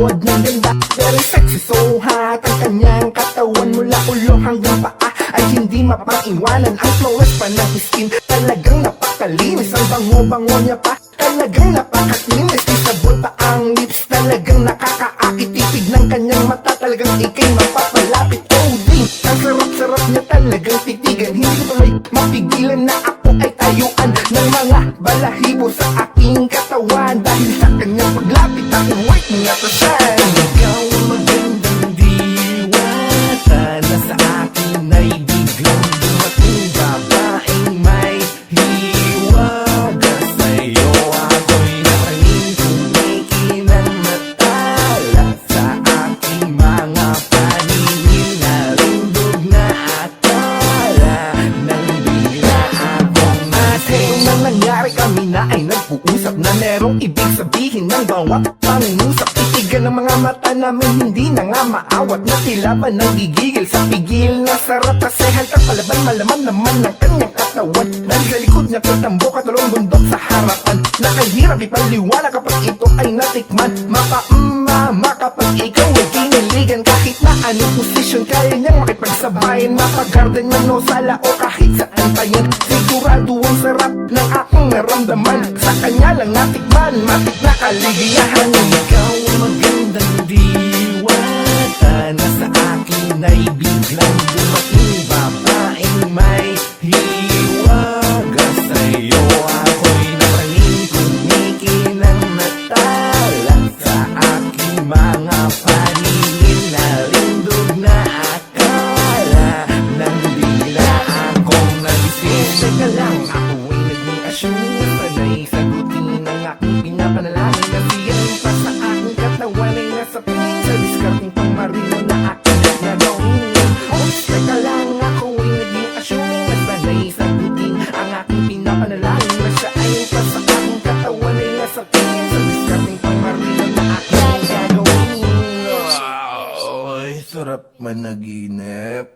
buod ng ganda. Very sexy, so hot ang kanyang katawan mula ulo hanggang paa ay hindi mapaiwanan. Ang flawless pa ng skin, talagang napakalinis. Ang bango-bango niya pa, talagang napakalinis. Kisabol pa ang lips, talagang nakakaakit. Tipid ng kanyang mata, talagang ikay mapapalapit. Oh ding, ang sarap-sarap niya talagang titigan. Hindi ko tuloy mapigilan na ako ay tayuan ng mga balahibo sa aking katawan. Dahil sa kanyang paglapit, aking white mga tasan. Ikaw ang magandang diwata na sa akin ay biglang dumating. Babaeng may hiwaga sa'yo, ako'y nakaling kumikinang matala sa aking mga paningin. Narindog na akala nang bigla akong natin. Nung nangyari kami na ay nag-uusap na merong ibig sabihin ng bawat pangungusap. Titigan ng mga mata namin, hindi na nga maawat na tila ba nanggigigil sa pigil na sarap. Kasi halkang palaban, malaman naman ng kanyang katawan. Dahil sa likod niya tatambok at tulong bundok sa harapan. Nakahirap ipaliwanag kapag ito ay natikman. Mapa-mama kapag ikaw ay kiniligan. Kahit na anong posisyon kaya niyang makipagsabayan. Mapa-garden man o sala o kahit saan pa yan. Sigurado ang sarap ng akong naramdaman. Sa kanya lang natikman, matik na kaligayahan. Ikaw ang magandang diwata na sa akin ay biglang dumating. Babaeng may hiwaga sa'yo, ako'y nakaling kumikinang natala sa aking mga paningin. Narindog na akala nang bigla akong nagising. Teka lang, ako ay naging-assume na sanay sagutin ang aking pinapanalangin. Nasiyan pa sa aking katawan ay nasa tingin sa diskarting pangmarino na aking nagawin. Oh, teka lang, ako ay naging-assume na sanay sagutin ang aking pinapanalangin. Na siya ay pa sa aking katawan ay nasa tingin sa diskarting pangmarino na aking nagawin. Ay, sarap managinip.